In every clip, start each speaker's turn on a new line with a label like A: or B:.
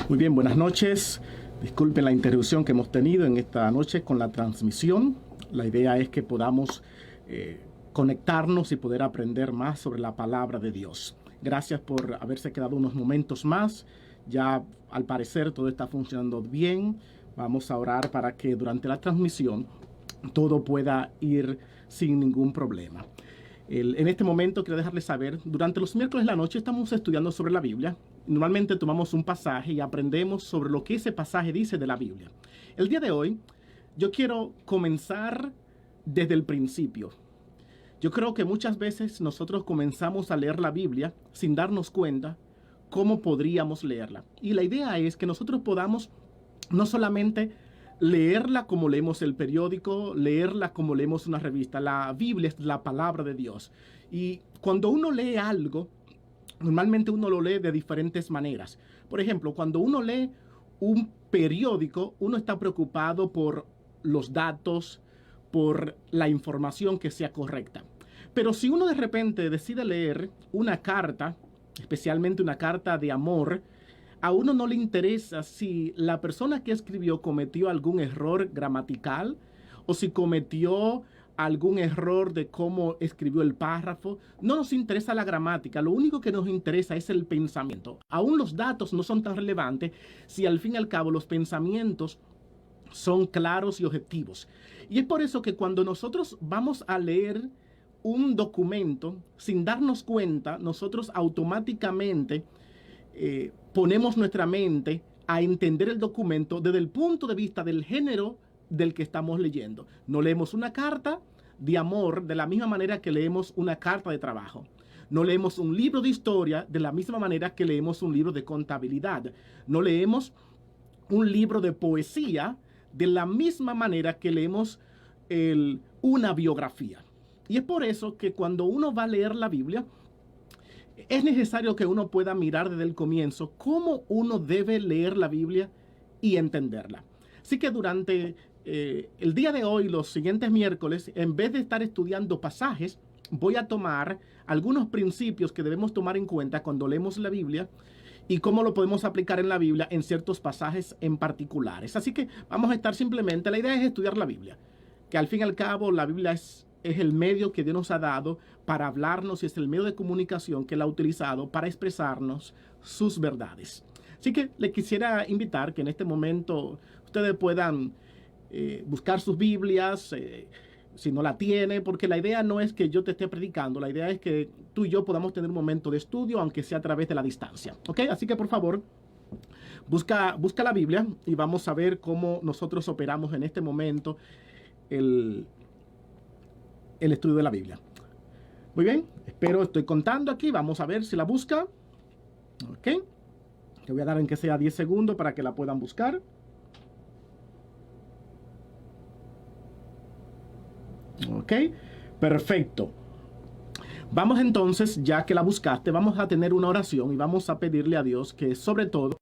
A: Muy bien, buenas noches. Disculpen la interrupción que hemos tenido en esta noche con la transmisión. La idea es que podamos conectarnos y poder aprender más sobre la palabra de Dios. Gracias por haberse quedado unos momentos más. Ya al parecer todo está funcionando bien. Vamos a orar para que durante la transmisión todo pueda ir sin ningún problema. En este momento quiero dejarles saber, durante los miércoles de la noche estamos estudiando sobre la Biblia. Normalmente tomamos un pasaje y aprendemos sobre lo que ese pasaje dice de la Biblia. El día de hoy yo quiero comenzar desde el principio. Yo creo que muchas veces nosotros comenzamos a leer la Biblia sin darnos cuenta cómo podríamos leerla. Y la idea es que nosotros podamos no solamente leerla como leemos el periódico, leerla como leemos una revista. La Biblia es la palabra de Dios. Y cuando uno lee algo, normalmente uno lo lee de diferentes maneras. Por ejemplo, cuando uno lee un periódico, uno está preocupado por los datos, por la información que sea correcta. Pero si uno de repente decide leer una carta, especialmente una carta de amor, a uno no le interesa si la persona que escribió cometió algún error gramatical o si cometió algún error de cómo escribió el párrafo. No nos interesa la gramática, lo único que nos interesa es el pensamiento. Aún los datos no son tan relevantes si al fin y al cabo los pensamientos son claros y objetivos. Y es por eso que cuando nosotros vamos a leer un documento, sin darnos cuenta, nosotros automáticamente ponemos nuestra mente a entender el documento desde el punto de vista del género del que estamos leyendo. No leemos una carta de amor de la misma manera que leemos una carta de trabajo. No leemos un libro de historia de la misma manera que leemos un libro de contabilidad. No leemos un libro de poesía de la misma manera que leemos una biografía. Y es por eso que cuando uno va a leer la Biblia, es necesario que uno pueda mirar desde el comienzo cómo uno debe leer la Biblia y entenderla. Así que durante el día de hoy, los siguientes miércoles, en vez de estar estudiando pasajes, voy a tomar algunos principios que debemos tomar en cuenta cuando leemos la Biblia y cómo lo podemos aplicar en la Biblia en ciertos pasajes en particulares. Así que vamos a estar simplemente, la idea es estudiar la Biblia, que al fin y al cabo la Biblia es el medio que Dios nos ha dado para hablarnos y es el medio de comunicación que Él ha utilizado para expresarnos sus verdades. Así que le quisiera invitar que en este momento ustedes puedan buscar sus Biblias, si no la tiene, porque la idea no es que yo te esté predicando, la idea es que tú y yo podamos tener un momento de estudio, aunque sea a través de la distancia. ¿Ok? Así que por favor, busca la Biblia y vamos a ver cómo nosotros operamos en este momento el estudio de la Biblia. Muy bien, estoy contando aquí, vamos a ver si la busca. Ok, te voy a dar en que sea 10 segundos para que la puedan buscar. Ok, perfecto. Vamos entonces, ya que la buscaste, vamos a tener una oración y vamos a pedirle a Dios que sobre todo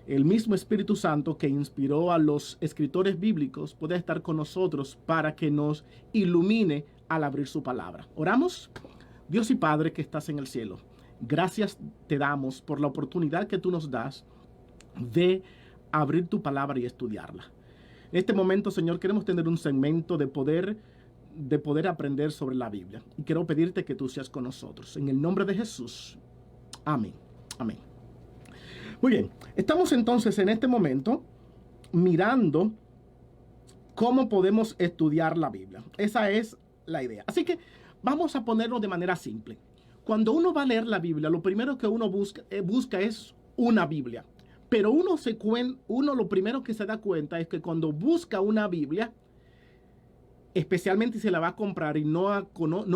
A: el mismo Espíritu Santo que inspiró a los escritores bíblicos pueda estar con nosotros para que nos ilumine al abrir su palabra. Oramos. Dios y Padre que estás en el cielo, gracias te damos por la oportunidad que tú nos das de abrir tu palabra y estudiarla. En este momento, Señor, queremos tener un segmento de poder aprender sobre la Biblia. Y quiero pedirte que tú seas con nosotros. En el nombre de Jesús. Amén. Amén. Muy bien. Estamos entonces en este momento mirando cómo podemos estudiar la Biblia. Esa es la idea. Así que vamos a ponerlo de manera simple. Cuando uno va a leer la Biblia, lo primero que uno busca es una Biblia. Pero uno lo primero que se da cuenta es que cuando busca una Biblia, especialmente si la va a comprar y no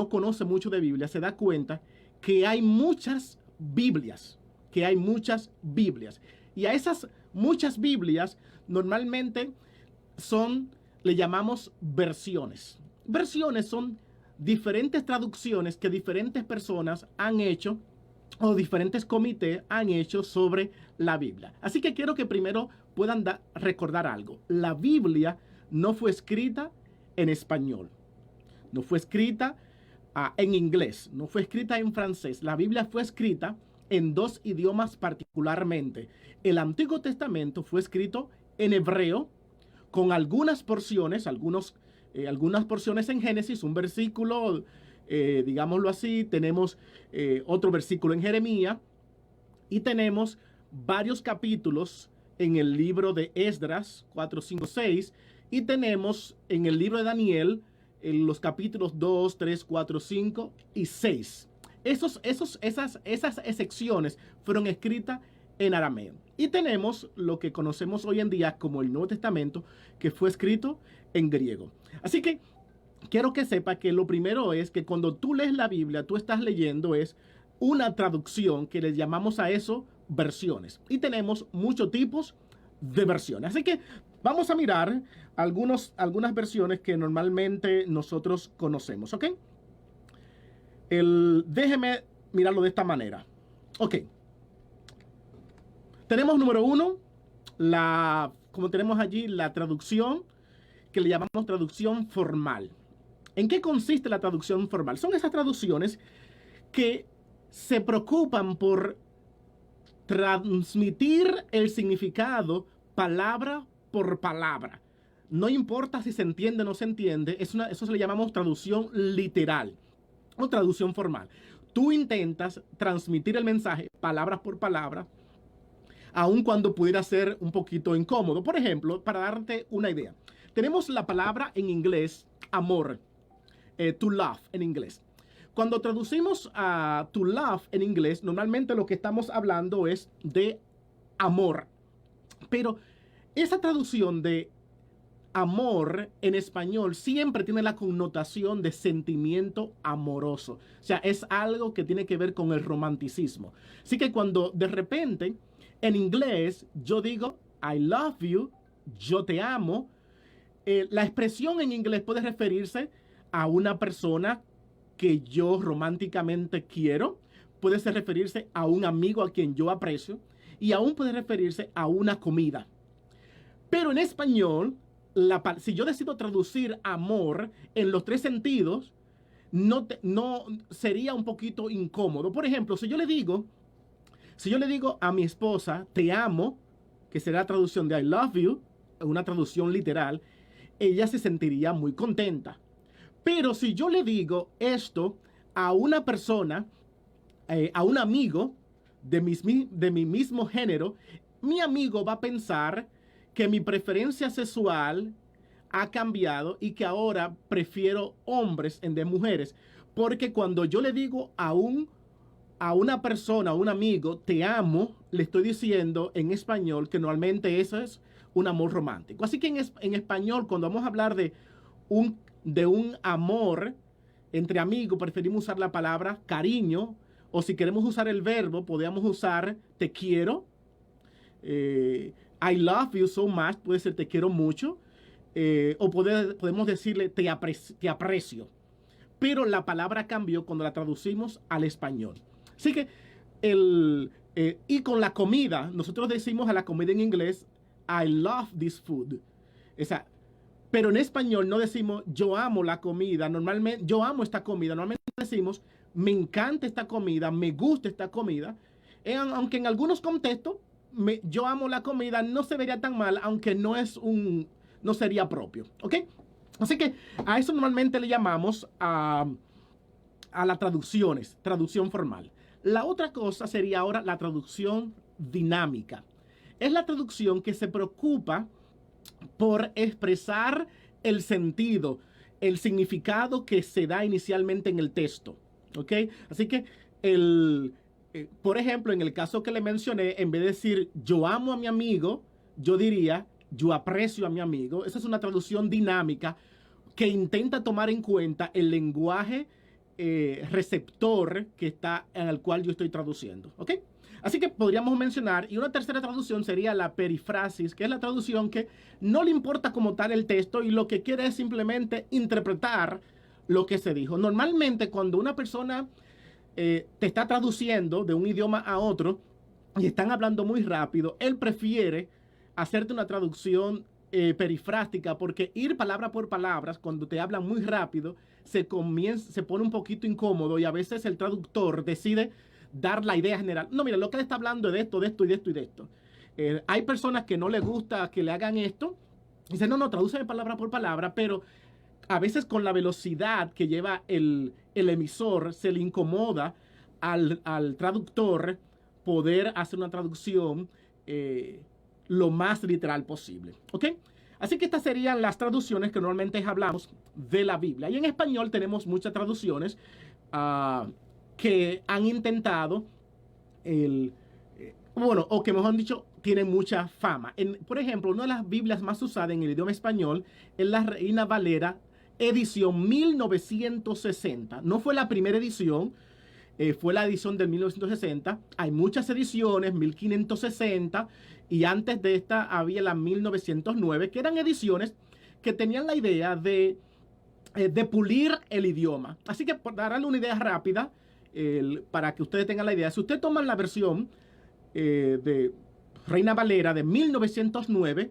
A: conoce mucho de Biblia, se da cuenta que hay muchas Biblias. Y a esas muchas Biblias normalmente le llamamos versiones. Versiones son diferentes traducciones que diferentes personas han hecho o diferentes comités han hecho sobre la Biblia. Así que quiero que primero puedan recordar algo. La Biblia no fue escrita en español, no fue escrita en inglés, no fue escrita en francés. La Biblia fue escrita en dos idiomas particularmente. El Antiguo Testamento fue escrito en hebreo, con algunas porciones, algunas porciones en Génesis, un versículo, digámoslo así, tenemos otro versículo en Jeremías y tenemos varios capítulos en el libro de Esdras 4, 5, 6 y tenemos en el libro de Daniel en los capítulos 2, 3, 4, 5 y 6. Esas secciones fueron escritas en arameo. Y tenemos lo que conocemos hoy en día como el Nuevo Testamento, que fue escrito en griego. Así que quiero que sepa que lo primero es que cuando tú lees la Biblia, tú estás leyendo es una traducción que le llamamos a eso versiones. Y tenemos muchos tipos de versiones. Así que vamos a mirar algunas versiones que normalmente nosotros conocemos, ¿ok? Déjeme mirarlo de esta manera. Ok. Tenemos número uno, como tenemos allí, la traducción que le llamamos traducción formal. ¿En qué consiste la traducción formal? Son esas traducciones que se preocupan por transmitir el significado palabra por palabra. No importa si se entiende o no se entiende, eso se le llamamos traducción literal o traducción formal. Tú intentas transmitir el mensaje palabra por palabra, aun cuando pudiera ser un poquito incómodo. Por ejemplo, para darte una idea, tenemos la palabra en inglés amor, to love en inglés. Cuando traducimos a to love en inglés, normalmente lo que estamos hablando es de amor. Pero esa traducción de amor en español siempre tiene la connotación de sentimiento amoroso. O sea, es algo que tiene que ver con el romanticismo. Así que cuando de repente en inglés yo digo I love you, yo te amo, la expresión en inglés puede referirse a una persona que yo románticamente quiero, puede referirse a un amigo a quien yo aprecio y aún puede referirse a una comida. Pero en español, si yo decido traducir amor en los tres sentidos, no sería un poquito incómodo. Por ejemplo, si yo le digo a mi esposa, te amo, que será la traducción de I love you, una traducción literal, ella se sentiría muy contenta. Pero si yo le digo esto a una persona, a un amigo de mi mismo género, mi amigo va a pensar que mi preferencia sexual ha cambiado y que ahora prefiero hombres en vez de mujeres. Porque cuando yo le digo a una persona, a un amigo, te amo, le estoy diciendo en español que normalmente eso es un amor romántico. Así que en español, cuando vamos a hablar de un amor entre amigos, preferimos usar la palabra cariño, o si queremos usar el verbo, podríamos usar te quiero, I love you so much, puede ser te quiero mucho, o podemos decirle te aprecio. Pero la palabra cambió cuando la traducimos al español. Así que, y con la comida, nosotros decimos a la comida en inglés, I love this food. O sea, pero en español no decimos yo amo la comida, normalmente yo amo esta comida, normalmente decimos me encanta esta comida, me gusta esta comida, aunque en algunos contextos yo amo la comida no se vería tan mal, aunque no sería propio, ¿ok? Así que a eso normalmente le llamamos a las traducciones, traducción formal. La otra cosa sería ahora la traducción dinámica. Es la traducción que se preocupa por expresar el sentido, el significado que se da inicialmente en el texto, ¿ok? Así que por ejemplo, en el caso que le mencioné, en vez de decir yo amo a mi amigo, yo diría yo aprecio a mi amigo. Esa es una traducción dinámica que intenta tomar en cuenta el lenguaje receptor en el cual yo estoy traduciendo, ¿ok? Así que podríamos mencionar, y una tercera traducción sería la perifrasis, que es la traducción que no le importa como tal el texto y lo que quiere es simplemente interpretar lo que se dijo. Normalmente cuando una persona te está traduciendo de un idioma a otro y están hablando muy rápido, él prefiere hacerte una traducción perifrástica, porque ir palabra por palabra cuando te hablan muy rápido se pone un poquito incómodo y a veces el traductor decide dar la idea general. No, mira, lo que él está hablando es de esto, de esto y de esto y de esto. Hay personas que no les gusta que le hagan esto. Dicen, no, tradúceme palabra por palabra, pero a veces con la velocidad que lleva el emisor se le incomoda al traductor poder hacer una traducción lo más literal posible. ¿Ok? Así que estas serían las traducciones que normalmente hablamos de la Biblia. Y en español tenemos muchas traducciones que han intentado o que mejor dicho, tienen mucha fama. Por ejemplo, una de las Biblias más usadas en el idioma español es la Reina Valera, edición 1960. No fue la primera edición, fue la edición del 1960. Hay muchas ediciones, 1560, y antes de esta había la 1909, que eran ediciones que tenían la idea de pulir el idioma. Así que, para darle una idea rápida, para que ustedes tengan la idea, si ustedes toman la versión de Reina Valera de 1909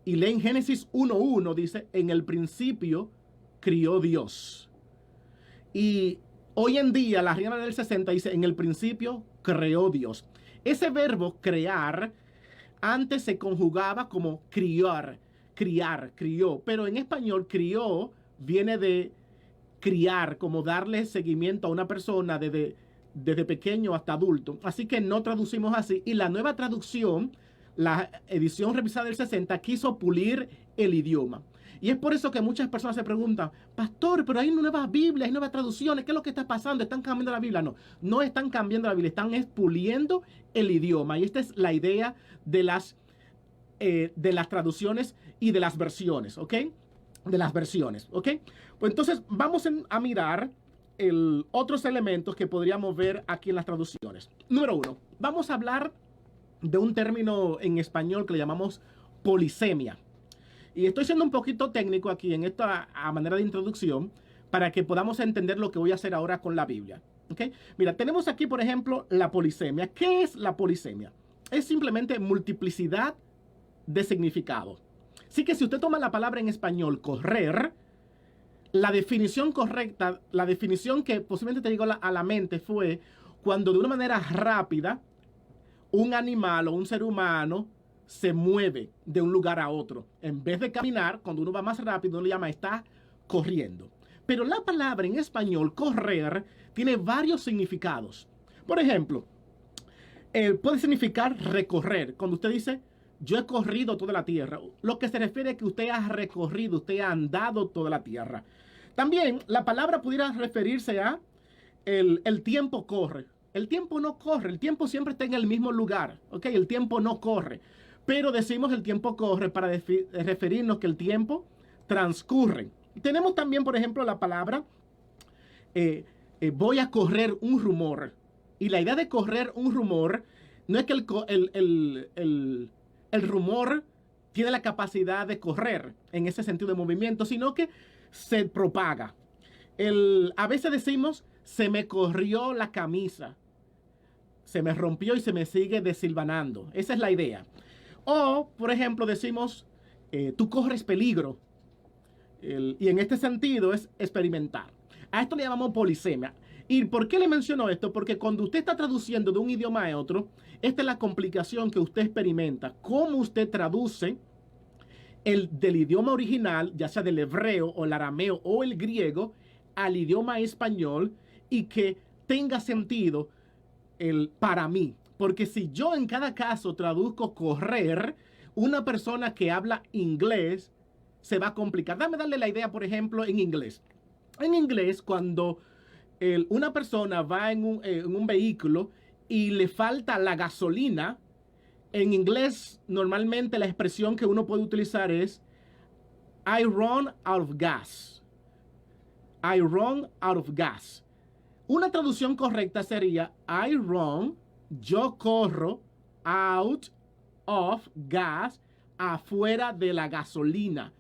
A: y leen Génesis 1:1, dice, en el principio crió Dios. Y hoy en día la Reina Valera del 60 dice, en el principio creó Dios. Ese verbo crear antes se conjugaba como criar, crió, pero en español crió viene de criar, como darle seguimiento a una persona desde pequeño hasta adulto. Así que no traducimos así. Y la nueva traducción, la edición revisada del 60, quiso pulir el idioma. Y es por eso que muchas personas se preguntan, pastor, pero hay nuevas Biblias, hay nuevas traducciones, ¿qué es lo que está pasando? ¿Están cambiando la Biblia? No están cambiando la Biblia, están puliendo el idioma. Y esta es la idea de las traducciones y de las versiones, ¿ok? De las versiones, ¿ok? Pues entonces vamos a mirar otros elementos que podríamos ver aquí en las traducciones. Número 1, vamos a hablar de un término en español que le llamamos polisemia. Y estoy siendo un poquito técnico aquí en esta manera de introducción para que podamos entender lo que voy a hacer ahora con la Biblia. ¿Ok? Mira, tenemos aquí, por ejemplo, la polisemia. ¿Qué es la polisemia? Es simplemente multiplicidad de significado. Así que si usted toma la palabra en español, correr, la definición correcta, la definición que posiblemente te llegó a la mente fue cuando de una manera rápida un animal o un ser humano se mueve de un lugar a otro. En vez de caminar, cuando uno va más rápido, uno le llama está corriendo. Pero la palabra en español, correr, tiene varios significados. Por ejemplo, puede significar recorrer. Cuando usted dice, yo he corrido toda la tierra, lo que se refiere es que usted ha recorrido, usted ha andado toda la tierra. También la palabra pudiera referirse a el tiempo corre. El tiempo no corre, el tiempo siempre está en el mismo lugar, ¿ok? El tiempo no corre, pero decimos el tiempo corre para referirnos que el tiempo transcurre. Tenemos también, por ejemplo, la palabra voy a correr un rumor. Y la idea de correr un rumor no es que el rumor tiene la capacidad de correr en ese sentido de movimiento, sino que se propaga. A veces decimos, se me corrió la camisa. Se me rompió y se me sigue desilvanando. Esa es la idea. O, por ejemplo, decimos, tú corres peligro. Y en este sentido es experimentar. A esto le llamamos polisemia. ¿Y por qué le menciono esto? Porque cuando usted está traduciendo de un idioma a otro, esta es la complicación que usted experimenta. Cómo usted traduce del idioma original, ya sea del hebreo o el arameo o el griego, al idioma español y que tenga sentido para mí. Porque si yo en cada caso traduzco correr, una persona que habla inglés se va a complicar. Darle la idea, por ejemplo, en inglés. En inglés, cuando una persona va en un vehículo y le falta la gasolina, en inglés normalmente la expresión que uno puede utilizar es I run out of gas. I run out of gas. Una traducción correcta sería I run, yo corro, out of gas, afuera de la gasolina.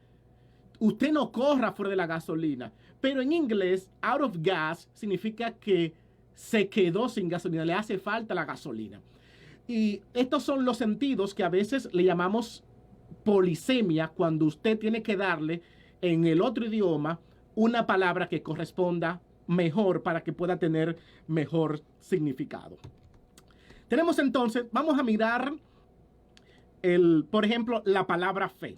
A: Usted no corra fuera de la gasolina. Pero en inglés, out of gas significa que se quedó sin gasolina, le hace falta la gasolina. Y estos son los sentidos que a veces le llamamos polisemia, cuando usted tiene que darle en el otro idioma una palabra que corresponda mejor para que pueda tener mejor significado. Tenemos entonces, vamos a mirar, por ejemplo, la palabra fe.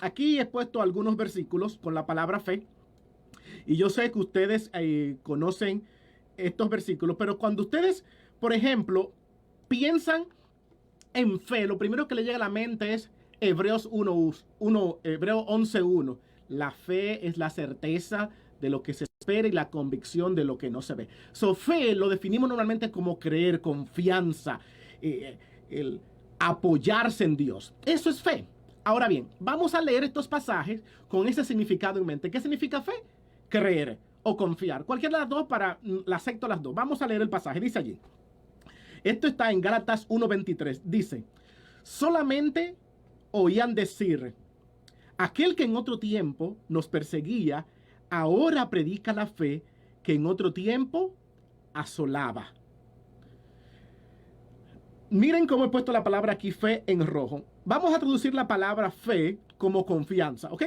A: Aquí he puesto algunos versículos con la palabra fe. Y yo sé que ustedes conocen estos versículos, pero cuando ustedes, por ejemplo, piensan en fe, lo primero que le llega a la mente es Hebreos 11:1. La fe es la certeza de lo que se espera y la convicción de lo que no se ve. Fe lo definimos normalmente como creer, confianza, el apoyarse en Dios. Eso es fe. Ahora bien, vamos a leer estos pasajes con ese significado en mente. ¿Qué significa fe? Creer o confiar. Cualquiera de las dos, la acepto las dos. Vamos a leer el pasaje. Dice allí. Esto está en Gálatas 1:23. Dice, solamente oían decir, aquel que en otro tiempo nos perseguía, ahora predica la fe que en otro tiempo asolaba. Miren cómo he puesto la palabra aquí fe en rojo. Vamos a traducir la palabra fe como confianza, ¿ok?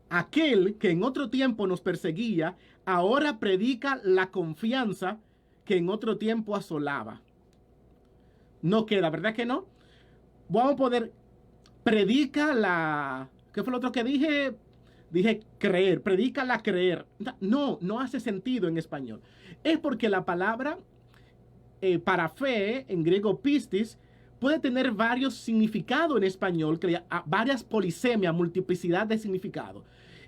A: Aquel que en otro tiempo nos perseguía, ahora predica la confianza que en otro tiempo asolaba. No queda, ¿verdad que no? Vamos a poder, predica la... ¿Qué fue lo otro que dije? Dije creer, predica la creer. No hace sentido en español. Es porque la palabra para fe, en griego pistis, puede tener varios significados en español, varias polisemias, multiplicidad de significados.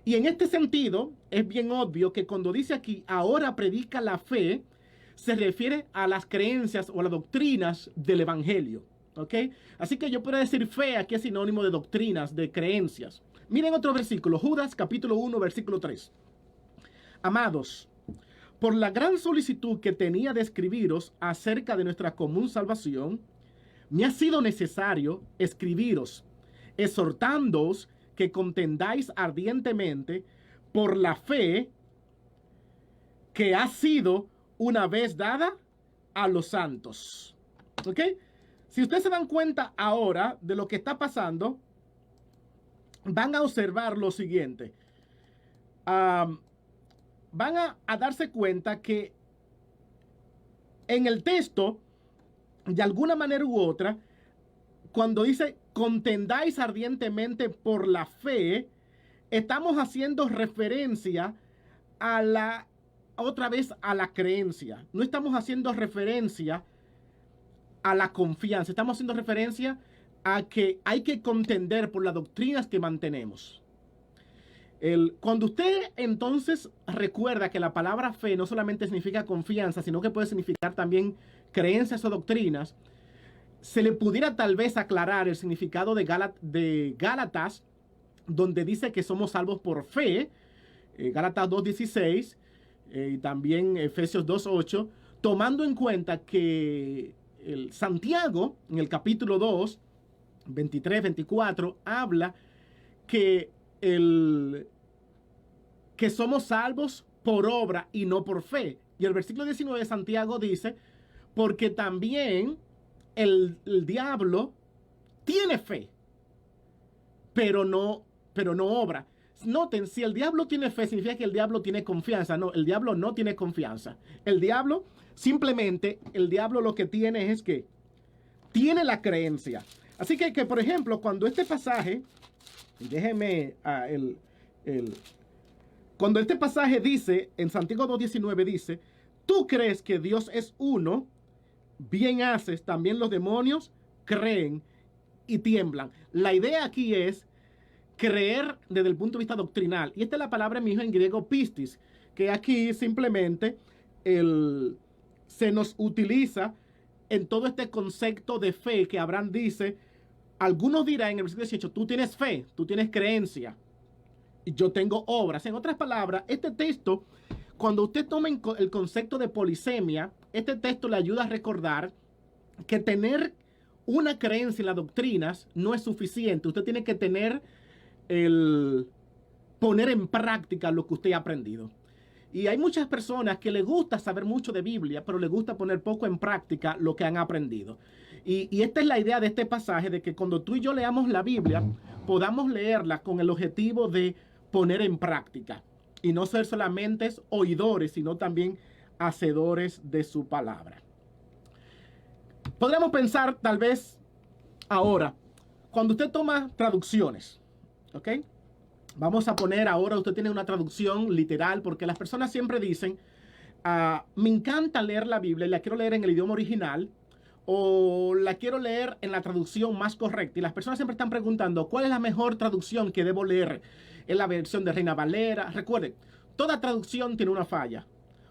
A: Y en este sentido, es bien obvio que cuando dice aquí, ahora predica la fe, se refiere a las creencias o a las doctrinas del evangelio. ¿Ok? Así que yo puedo decir fe, aquí es sinónimo de doctrinas, de creencias. Miren otro versículo, Judas capítulo 1, versículo 3. Amados, por la gran solicitud que tenía de escribiros acerca de nuestra común salvación, me ha sido necesario escribiros, exhortándoos que contendáis ardientemente por la fe que ha sido una vez dada a los santos. ¿Ok? Si ustedes se dan cuenta ahora de lo que está pasando, van a observar lo siguiente. Van a darse cuenta que en el texto, de alguna manera u otra, cuando dice contendáis ardientemente por la fe, estamos haciendo referencia otra vez a la creencia. No estamos haciendo referencia a la confianza. Estamos haciendo referencia a que hay que contender por las doctrinas que mantenemos. Cuando usted entonces recuerda que la palabra fe no solamente significa confianza, sino que puede significar también creencias o doctrinas, se le pudiera tal vez aclarar el significado de Gálatas, donde dice que somos salvos por fe, Gálatas 2:16, y también Efesios 2:8, tomando en cuenta que Santiago, en el capítulo 2, 23, 24, habla que somos salvos por obra y no por fe. Y el versículo 19 de Santiago dice, porque también el diablo tiene fe, pero no obra. Noten, si el diablo tiene fe, significa que el diablo tiene confianza. No, el diablo no tiene confianza. El diablo lo que tiene es que tiene la creencia. Así que por ejemplo, cuando este pasaje, cuando este pasaje dice, en Santiago 2:19 dice, tú crees que Dios es uno, bien haces, también los demonios creen y tiemblan. La idea aquí es creer desde el punto de vista doctrinal. Y esta es la palabra misma en griego pistis, que aquí simplemente se nos utiliza en todo este concepto de fe que Abraham dice. Algunos dirán en el versículo 18, tú tienes fe, tú tienes creencia, y yo tengo obras. En otras palabras, este texto, cuando usted toma el concepto de polisemia, este texto le ayuda a recordar que tener una creencia en las doctrinas no es suficiente. Usted tiene que poner en práctica lo que usted ha aprendido. Y hay muchas personas que les gusta saber mucho de Biblia, pero les gusta poner poco en práctica lo que han aprendido. Y esta es la idea de este pasaje, de que cuando tú y yo leamos la Biblia, podamos leerla con el objetivo de poner en práctica. Y no ser solamente oidores, sino también hacedores de su palabra. Podríamos pensar tal vez ahora, cuando usted toma traducciones, ¿ok? Vamos a poner ahora, usted tiene una traducción literal, porque las personas siempre dicen, me encanta leer la Biblia y la quiero leer en el idioma original, o la quiero leer en la traducción más correcta. Y las personas siempre están preguntando, ¿cuál es la mejor traducción que debo leer? ¿En la versión de Reina Valera? Recuerden, toda traducción tiene una falla,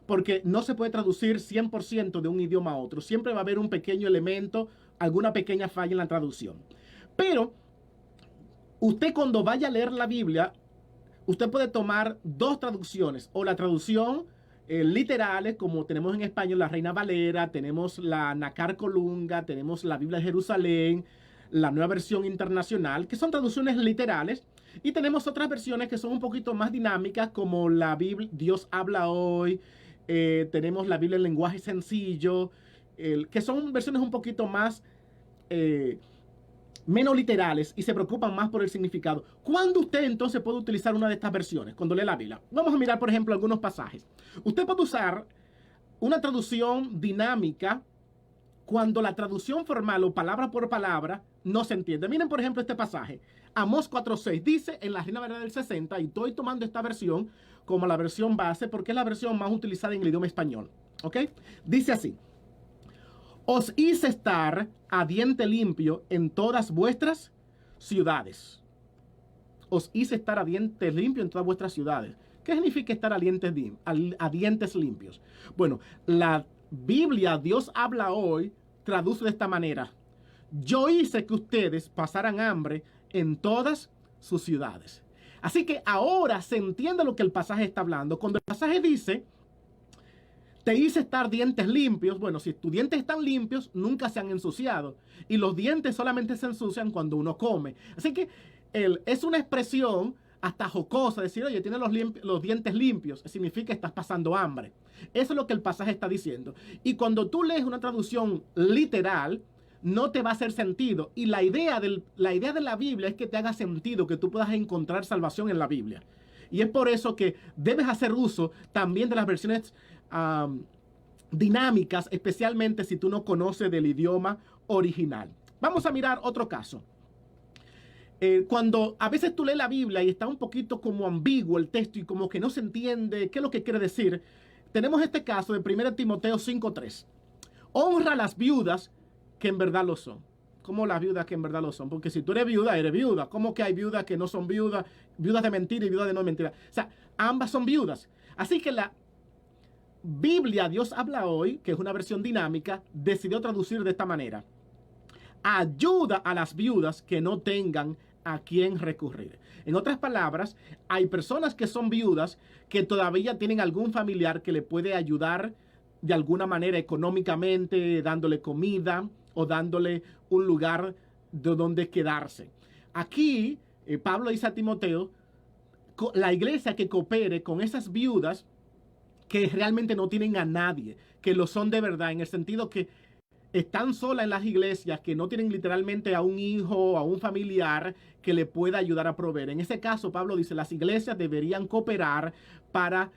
A: porque no se puede traducir 100% de un idioma a otro. Siempre va a haber un pequeño elemento, alguna pequeña falla en la traducción. Pero usted cuando vaya a leer la Biblia, usted puede tomar dos traducciones, o la traducción literales, como tenemos en español la Reina Valera, tenemos la Nácar Colunga, tenemos la Biblia de Jerusalén, la Nueva Versión Internacional, que son traducciones literales, y tenemos otras versiones que son un poquito más dinámicas, como la Biblia Dios habla hoy, tenemos la Biblia en lenguaje sencillo, que son versiones un poquito más menos literales y se preocupan más por el significado. ¿Cuándo usted entonces puede utilizar una de estas versiones? Cuando lee la Biblia. Vamos a mirar, por ejemplo, algunos pasajes. Usted puede usar una traducción dinámica cuando la traducción formal o palabra por palabra no se entiende. Miren, por ejemplo, este pasaje. Amós 4:6 dice en la Reina Valera del 60, y estoy tomando esta versión como la versión base porque es la versión más utilizada en el idioma español. ¿Ok? Dice así: os hice estar a diente limpio en todas vuestras ciudades. Os hice estar a diente limpio en todas vuestras ciudades. ¿Qué significa estar a dientes limpios? Bueno, la Biblia, Dios habla hoy, traduce de esta manera: yo hice que ustedes pasaran hambre en todas sus ciudades. Así que ahora se entiende lo que el pasaje está hablando. Cuando el pasaje dice, te hice estar dientes limpios. Bueno, si tus dientes están limpios, nunca se han ensuciado. Y los dientes solamente se ensucian cuando uno come. Así que es una expresión hasta jocosa, decir, oye, tienes los dientes limpios, significa que estás pasando hambre. Eso es lo que el pasaje está diciendo. Y cuando tú lees una traducción literal, no te va a hacer sentido. Y la idea de la Biblia es que te haga sentido, que tú puedas encontrar salvación en la Biblia. Y es por eso que debes hacer uso también de las versiones dinámicas, especialmente si tú no conoces del idioma original. Vamos a mirar otro caso. Cuando a veces tú lees la Biblia y está un poquito como ambiguo el texto y como que no se entiende qué es lo que quiere decir, tenemos este caso de 1 Timoteo 5:3. Honra a las viudas que en verdad lo son. ¿Cómo las viudas que en verdad lo son? Porque si tú eres viuda, eres viuda. ¿Cómo que hay viudas que no son viudas? Viudas de mentira y viudas de no mentira. O sea, ambas son viudas. Así que la Biblia, Dios habla hoy, que es una versión dinámica, decidió traducir de esta manera: ayuda a las viudas que no tengan a quién recurrir. En otras palabras, hay personas que son viudas que todavía tienen algún familiar que le puede ayudar de alguna manera económicamente, dándole comida o dándole un lugar de donde quedarse. Aquí, Pablo dice a Timoteo, la iglesia que coopere con esas viudas que realmente no tienen a nadie, que lo son de verdad, en el sentido que están solas en las iglesias, que no tienen literalmente a un hijo o a un familiar que le pueda ayudar a proveer. En ese caso, Pablo dice, las iglesias deberían cooperar para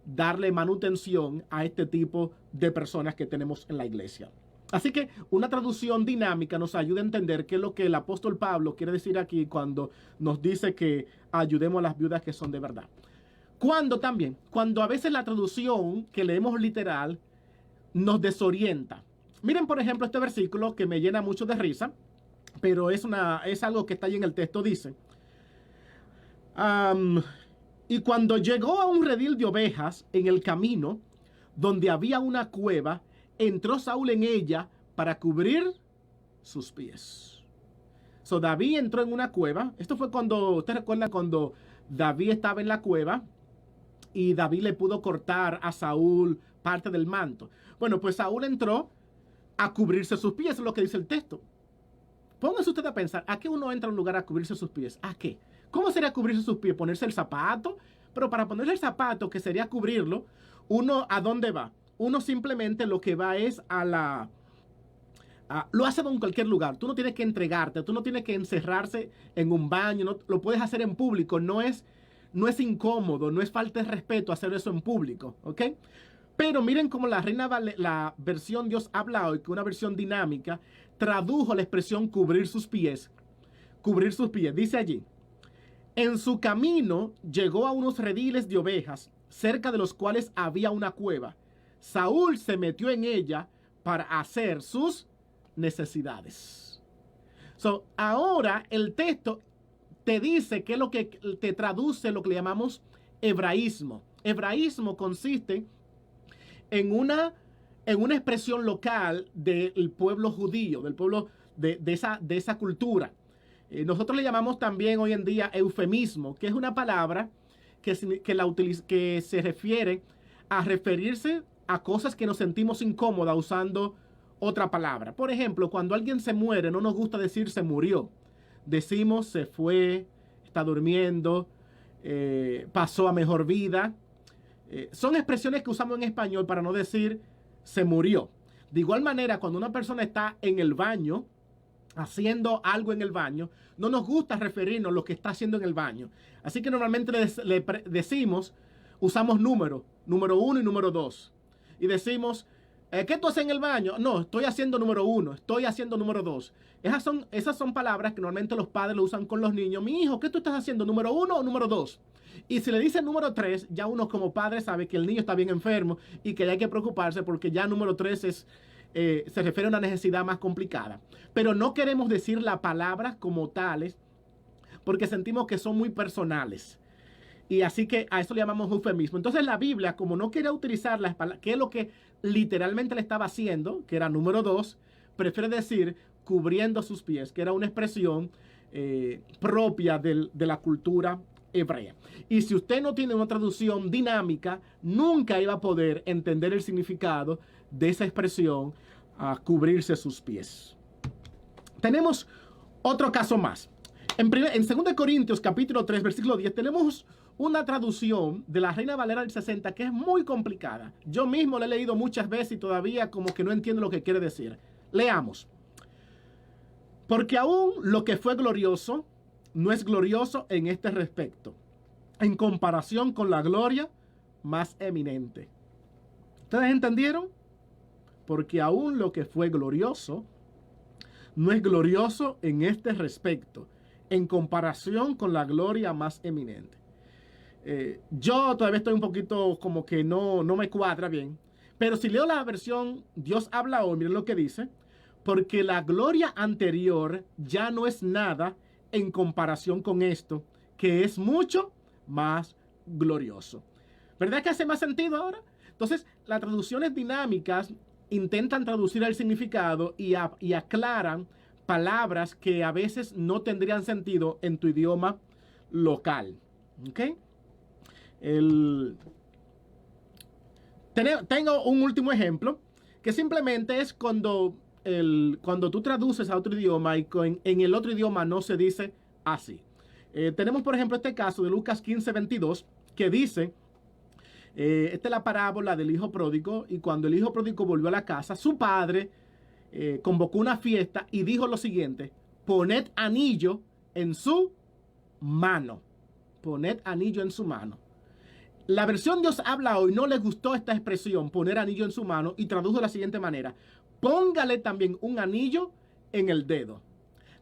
A: darle manutención a este tipo de personas que tenemos en la iglesia. Así que una traducción dinámica nos ayuda a entender qué es lo que el apóstol Pablo quiere decir aquí cuando nos dice que ayudemos a las viudas que son de verdad. Cuando a veces la traducción que leemos literal nos desorienta. Miren, por ejemplo, este versículo que me llena mucho de risa, pero es algo que está ahí en el texto. Dice, y cuando llegó a un redil de ovejas en el camino, donde había una cueva, entró Saúl en ella para cubrir sus pies. So, David entró en una cueva. Esto fue cuando, ¿usted recuerda cuando David estaba en la cueva y David le pudo cortar a Saúl parte del manto? Bueno, pues Saúl entró a cubrirse sus pies, es lo que dice el texto. Póngase usted a pensar, ¿a qué uno entra a un lugar a cubrirse sus pies? ¿A qué? ¿Cómo sería cubrirse sus pies? ¿Ponerse el zapato? Pero para ponerse el zapato, que sería cubrirlo, uno ¿a dónde va? Uno simplemente lo que va es lo hace en cualquier lugar. Tú no tienes que entregarte, tú no tienes que encerrarse en un baño, no, lo puedes hacer en público. No es incómodo, no es falta de respeto hacer eso en público, ¿ok? Pero miren cómo la versión Dios habla hoy, que una versión dinámica, tradujo la expresión cubrir sus pies. Cubrir sus pies. Dice allí, en su camino llegó a unos rediles de ovejas, cerca de los cuales había una cueva. Saúl se metió en ella para hacer sus necesidades. Ahora el texto te dice que es lo que te traduce lo que le llamamos hebraísmo. Hebraísmo consiste en una expresión local del pueblo judío, del pueblo de esa cultura. Nosotros le llamamos también hoy en día eufemismo, que es una palabra que se refiere a referirse a cosas que nos sentimos incómodas usando otra palabra. Por ejemplo, cuando alguien se muere, no nos gusta decir se murió. Decimos se fue, está durmiendo, pasó a mejor vida. Son expresiones que usamos en español para no decir se murió. De igual manera, cuando una persona está en el baño, haciendo algo en el baño, no nos gusta referirnos a lo que está haciendo en el baño. Así que normalmente decimos, usamos número 1 y número 2. Y decimos, ¿qué tú haces en el baño? No, estoy haciendo número 1, estoy haciendo número 2. Esas son palabras que normalmente los padres lo usan con los niños. Mi hijo, ¿qué tú estás haciendo? ¿Número 1 o número 2? Y si le dicen número 3, ya uno como padre sabe que el niño está bien enfermo y que hay que preocuparse porque ya número 3 se refiere a una necesidad más complicada. Pero no queremos decir las palabras como tales porque sentimos que son muy personales. Y así que a eso le llamamos eufemismo. Entonces la Biblia, como no quería utilizar las palabras, que es lo que literalmente le estaba haciendo, que era número 2, prefiere decir cubriendo sus pies, que era una expresión propia de la cultura hebrea. Y si usted no tiene una traducción dinámica, nunca iba a poder entender el significado de esa expresión a cubrirse sus pies. Tenemos otro caso más. En 2 Corintios capítulo 3 versículo 10 tenemos una traducción de la Reina Valera del 60 que es muy complicada. Yo mismo la he leído muchas veces y todavía como que no entiendo lo que quiere decir. Leamos. Porque aún lo que fue glorioso no es glorioso en este respecto, en comparación con la gloria más eminente. ¿Ustedes entendieron? Porque aún lo que fue glorioso no es glorioso en este respecto, en comparación con la gloria más eminente. Yo todavía estoy un poquito como que no me cuadra bien, pero si leo la versión Dios habla hoy, miren lo que dice, porque la gloria anterior ya no es nada en comparación con esto, que es mucho más glorioso. ¿Verdad que hace más sentido ahora? Entonces, las traducciones dinámicas intentan traducir el significado y aclaran palabras que a veces no tendrían sentido en tu idioma local. ¿Ok? Tengo un último ejemplo, que simplemente es cuando tú traduces a otro idioma y en el otro idioma no se dice así. Tenemos, por ejemplo, este caso de Lucas 15:22, que dice, esta es la parábola del hijo pródigo, y cuando el hijo pródigo volvió a la casa, su padre convocó una fiesta y dijo lo siguiente: poned anillo en su mano. Poned anillo en su mano. La versión Dios habla hoy no le gustó esta expresión, poner anillo en su mano, y tradujo de la siguiente manera: póngale también un anillo en el dedo.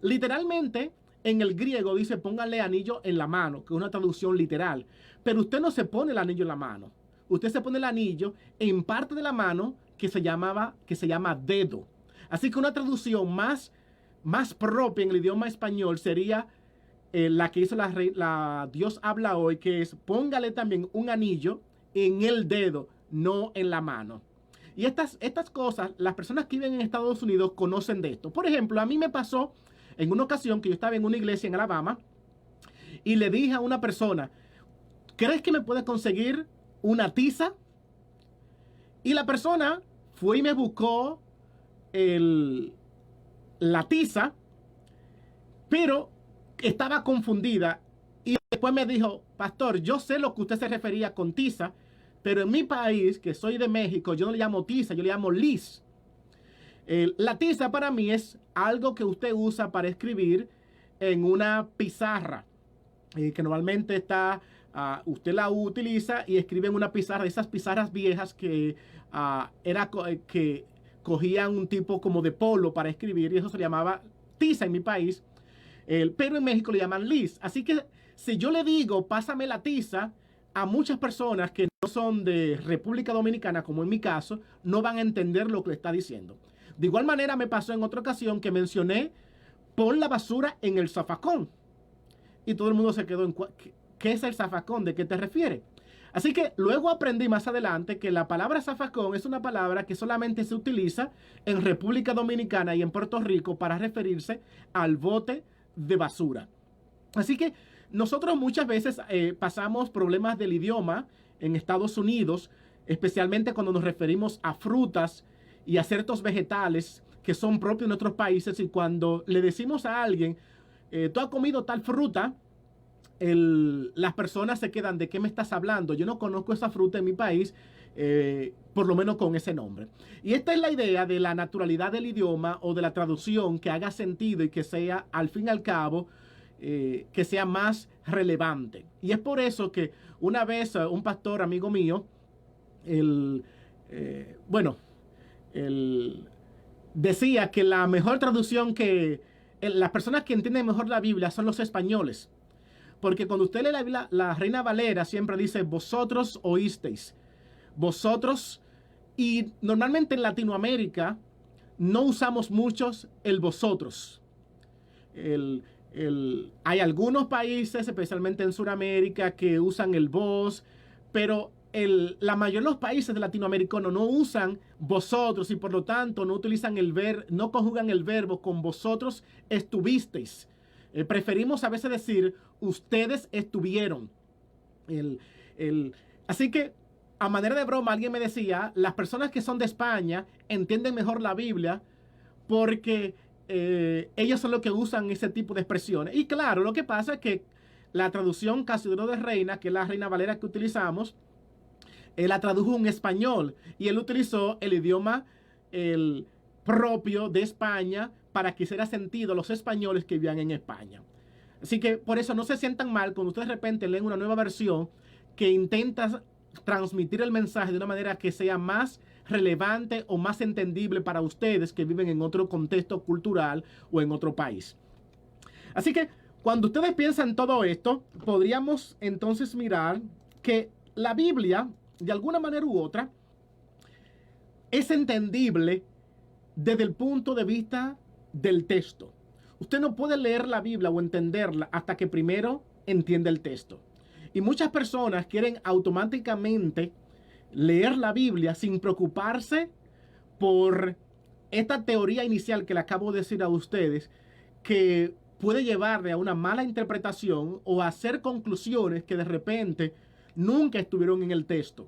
A: Literalmente, en el griego dice póngale anillo en la mano, que es una traducción literal. Pero usted no se pone el anillo en la mano. Usted se pone el anillo en parte de la mano que se llama dedo. Así que una traducción más propia en el idioma español sería la que hizo la Dios habla hoy, que es póngale también un anillo en el dedo, no en la mano. Y estas cosas, las personas que viven en Estados Unidos conocen de esto. Por ejemplo, a mí me pasó en una ocasión que yo estaba en una iglesia en Alabama y le dije a una persona: ¿crees que me puede conseguir una tiza? Y la persona fue y me buscó la tiza, pero estaba confundida y después me dijo: pastor, yo sé lo que usted se refería con tiza, pero en mi país, que soy de México, yo no le llamo tiza, yo le llamo lis. La tiza para mí es algo que usted usa para escribir en una pizarra, que normalmente está usted la utiliza y escribe en una pizarra, de esas pizarras viejas que que cogían un tipo como de polo para escribir, y eso se llamaba tiza en mi país, pero en México le llaman lis. Así que si yo le digo, pásame la tiza, a muchas personas que no son de República Dominicana, como en mi caso, no van a entender lo que le está diciendo. De igual manera me pasó en otra ocasión que mencioné, pon la basura en el zafacón. Y todo el mundo se quedó en, ¿qué es el zafacón? ¿De qué te refieres? Así que luego aprendí más adelante que la palabra zafacón es una palabra que solamente se utiliza en República Dominicana y en Puerto Rico para referirse al bote de basura. Así que nosotros muchas veces pasamos problemas del idioma en Estados Unidos, especialmente cuando nos referimos a frutas y a ciertos vegetales que son propios de nuestros países, y cuando le decimos a alguien, tú has comido tal fruta, las personas se quedan, ¿de qué me estás hablando? Yo no conozco esa fruta en mi país, por lo menos con ese nombre. Y esta es la idea de la naturalidad del idioma o de la traducción, que haga sentido y que sea, al fin y al cabo, que sea más relevante. Y es por eso que una vez un pastor amigo mío, decía que la mejor traducción, que las personas que entienden mejor la Biblia son los españoles. Porque cuando usted lee la Biblia, la Reina Valera siempre dice, vosotros oísteis. Vosotros, y normalmente en Latinoamérica no usamos muchos el vosotros. Hay algunos países, especialmente en Sudamérica, que usan el vos, pero la mayoría de los países de latinoamericanos no usan vosotros, y por lo tanto no utilizan no conjugan el verbo con vosotros estuvisteis. Preferimos a veces decir ustedes estuvieron. Así que, a manera de broma, alguien me decía, las personas que son de España entienden mejor la Biblia porque ellos son los que usan ese tipo de expresiones. Y claro, lo que pasa es que la traducción Casidro de Reina, que es la Reina Valera que utilizamos, él la tradujo en español y él utilizó el idioma propio de España para que hiciera sentido a los españoles que vivían en España. Así que por eso no se sientan mal cuando ustedes de repente leen una nueva versión que intenta transmitir el mensaje de una manera que sea más relevante o más entendible para ustedes que viven en otro contexto cultural o en otro país. Así que cuando ustedes piensan todo esto, podríamos entonces mirar que la Biblia, de alguna manera u otra, es entendible desde el punto de vista del texto. Usted no puede leer la Biblia o entenderla hasta que primero entienda el texto. Y muchas personas quieren automáticamente leer la Biblia sin preocuparse por esta teoría inicial que le acabo de decir a ustedes, que puede llevarle a una mala interpretación o a hacer conclusiones que de repente nunca estuvieron en el texto.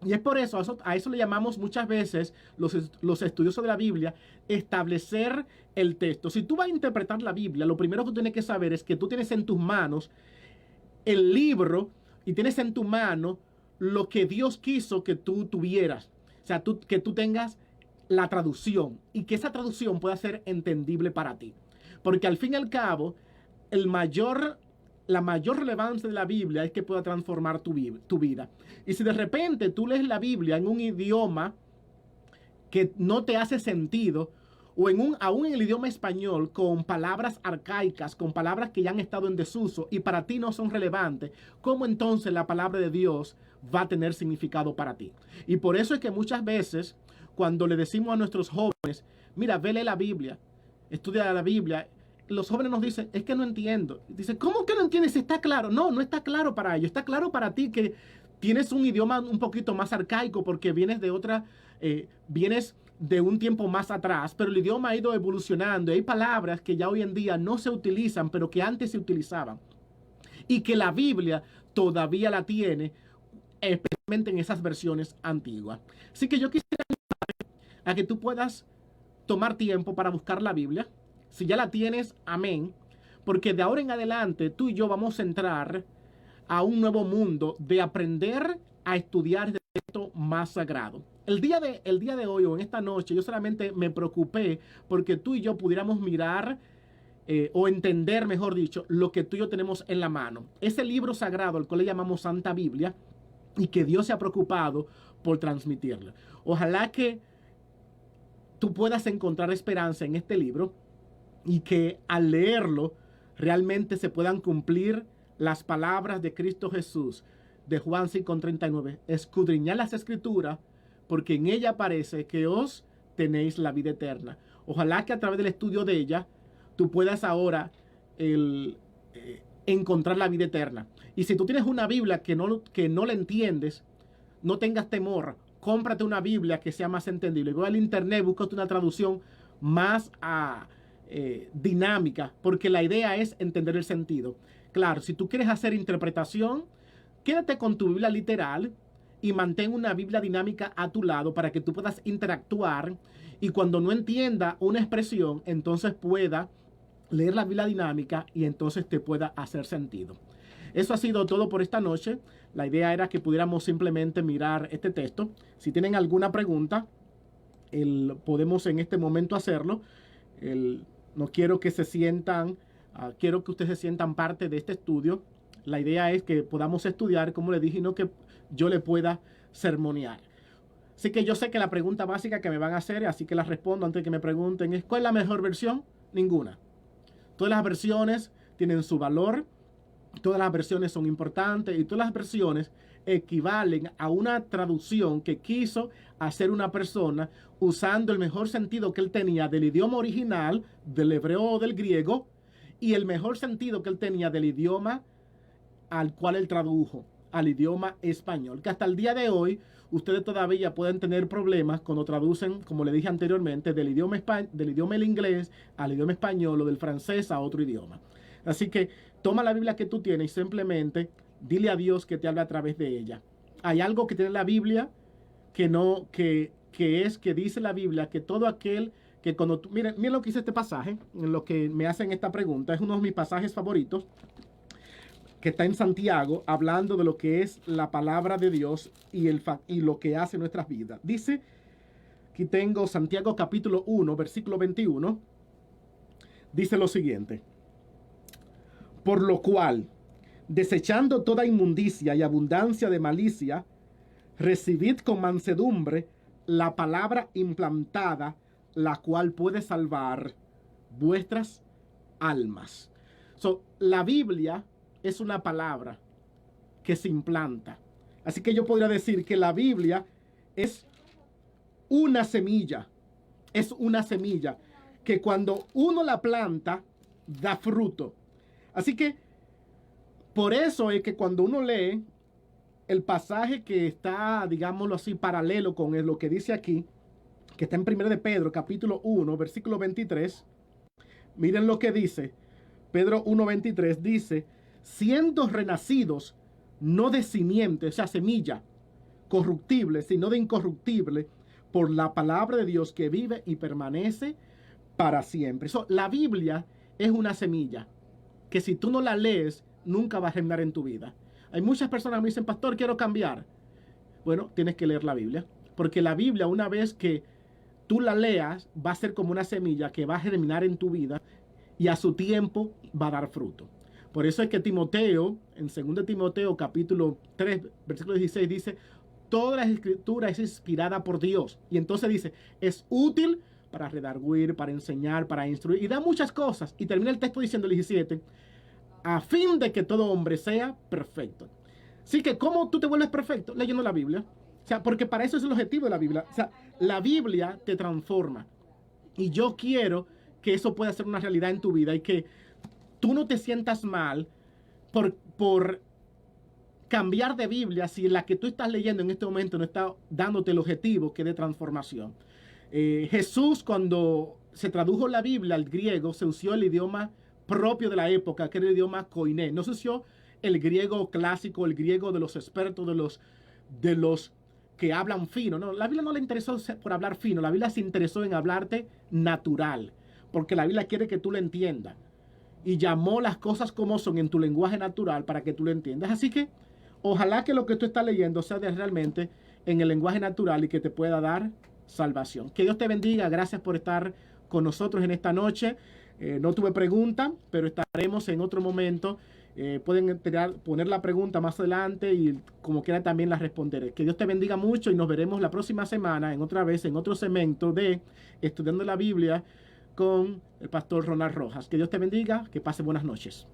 A: Y es por eso, a eso le llamamos muchas veces los estudiosos de la Biblia, establecer el texto. Si tú vas a interpretar la Biblia, lo primero que tú tienes que saber es que tú tienes en tus manos el libro y tienes en tu mano lo que Dios quiso que tú tuvieras. O sea, que tú tengas la traducción y que esa traducción pueda ser entendible para ti. Porque al fin y al cabo, la mayor relevancia de la Biblia es que pueda transformar tu vida. Y si de repente tú lees la Biblia en un idioma que no te hace sentido, o aún en el idioma español, con palabras arcaicas, con palabras que ya han estado en desuso y para ti no son relevantes, ¿cómo entonces la palabra de Dios va a tener significado para ti? Y por eso es que muchas veces, cuando le decimos a nuestros jóvenes, mira, vele la Biblia, estudia la Biblia, los jóvenes nos dicen, es que no entiendo. Dicen, ¿cómo que no entiendes? Está claro. No, no está claro para ellos. Está claro para ti que tienes un idioma un poquito más arcaico porque vienes de un tiempo más atrás, pero el idioma ha ido evolucionando. Y hay palabras que ya hoy en día no se utilizan, pero que antes se utilizaban. Y que la Biblia todavía la tiene, especialmente en esas versiones antiguas. Así que yo quisiera a que tú puedas tomar tiempo para buscar la Biblia. Si ya la tienes, amén. Porque de ahora en adelante tú y yo vamos a entrar a un nuevo mundo de aprender a estudiar el texto más sagrado. El día de hoy o en esta noche yo solamente me preocupé porque tú y yo pudiéramos mirar o entender, mejor dicho, lo que tú y yo tenemos en la mano. Ese libro sagrado, al cual le llamamos Santa Biblia, y que Dios se ha preocupado por transmitirlo. Ojalá que tú puedas encontrar esperanza en este libro y que al leerlo realmente se puedan cumplir las palabras de Cristo Jesús de Juan 5:39. Escudriñad las Escrituras, porque en ella aparece que os tenéis la vida eterna. Ojalá que a través del estudio de ella tú puedas ahora encontrar la vida eterna. Y si tú tienes una Biblia que no la entiendes, no tengas temor. Cómprate una Biblia que sea más entendible. Ve al internet, búscate una traducción más dinámica, porque la idea es entender el sentido. Claro, si tú quieres hacer interpretación, quédate con tu Biblia literal y mantén una Biblia dinámica a tu lado para que tú puedas interactuar y cuando no entienda una expresión, entonces pueda leer la Biblia dinámica y entonces te pueda hacer sentido. Eso ha sido todo por esta noche. La idea era que pudiéramos simplemente mirar este texto. Si tienen alguna pregunta, podemos en este momento hacerlo. No quiero que se sientan, quiero que ustedes se sientan parte de este estudio. La idea es que podamos estudiar, como les dije, y no que yo le pueda sermonear. Así que yo sé que la pregunta básica que me van a hacer, así que la respondo antes de que me pregunten, es ¿cuál es la mejor versión? Ninguna. Todas las versiones tienen su valor. Todas las versiones son importantes y todas las versiones equivalen a una traducción que quiso hacer una persona usando el mejor sentido que él tenía del idioma original, del hebreo o del griego, y el mejor sentido que él tenía del idioma al cual él tradujo, al idioma español. Que hasta el día de hoy ustedes todavía pueden tener problemas cuando traducen, como le dije anteriormente, del idioma del inglés al idioma español o del francés a otro idioma. Así que toma la Biblia que tú tienes y simplemente dile a Dios que te hable a través de ella. Hay algo que tiene la Biblia que dice la Biblia que todo aquel que cuando tú... Miren lo que dice este pasaje, en lo que me hacen esta pregunta. Es uno de mis pasajes favoritos, que está en Santiago, hablando de lo que es la palabra de Dios y lo que hace en nuestras vidas. Dice, aquí tengo Santiago capítulo 1, versículo 21. Dice lo siguiente. Por lo cual, desechando toda inmundicia y abundancia de malicia, recibid con mansedumbre la palabra implantada, la cual puede salvar vuestras almas. La Biblia es una palabra que se implanta. Así que yo podría decir que la Biblia es una semilla. Es una semilla que cuando uno la planta, da fruto. Así que por eso es que cuando uno lee el pasaje que está, digámoslo así, paralelo con lo que dice aquí, que está en 1 de Pedro, capítulo 1, versículo 23, miren lo que dice. Pedro 1:23 dice, siendo renacidos, no de simiente, o sea, semilla corruptible, sino de incorruptible, por la palabra de Dios que vive y permanece para siempre. La Biblia es una semilla que si tú no la lees, nunca va a germinar en tu vida. Hay muchas personas que me dicen, pastor, quiero cambiar. Bueno, tienes que leer la Biblia, porque la Biblia, una vez que tú la leas, va a ser como una semilla que va a germinar en tu vida y a su tiempo va a dar fruto. Por eso es que Timoteo, en 2 Timoteo capítulo 3, versículo 16, dice, toda la escritura es inspirada por Dios. Y entonces dice, es útil para redarguir, para enseñar, para instruir, y da muchas cosas. Y termina el texto diciendo el 17, a fin de que todo hombre sea perfecto. Así que, ¿cómo tú te vuelves perfecto? Leyendo la Biblia. O sea, porque para eso es el objetivo de la Biblia. O sea, la Biblia te transforma. Y yo quiero que eso pueda ser una realidad en tu vida y que tú no te sientas mal por cambiar de Biblia si la que tú estás leyendo en este momento no está dándote el objetivo que es de transformación. Jesús, cuando se tradujo la Biblia al griego, se usó el idioma propio de la época, que era el idioma koiné. No se usó el griego clásico, el griego de los expertos, de los que hablan fino. No, la Biblia no le interesó por hablar fino, la Biblia se interesó en hablarte natural, porque la Biblia quiere que tú lo entiendas. Y llamó las cosas como son en tu lenguaje natural para que tú lo entiendas. Así que ojalá que lo que tú estás leyendo sea realmente en el lenguaje natural y que te pueda dar salvación. Que Dios te bendiga. Gracias por estar con nosotros en esta noche. No tuve pregunta, pero estaremos en otro momento. Pueden poner la pregunta más adelante y como quiera también la responderé. Que Dios te bendiga mucho y nos veremos la próxima semana en otro segmento de Estudiando la Biblia con el pastor Ronald Rojas. Que Dios te bendiga, que pase buenas noches.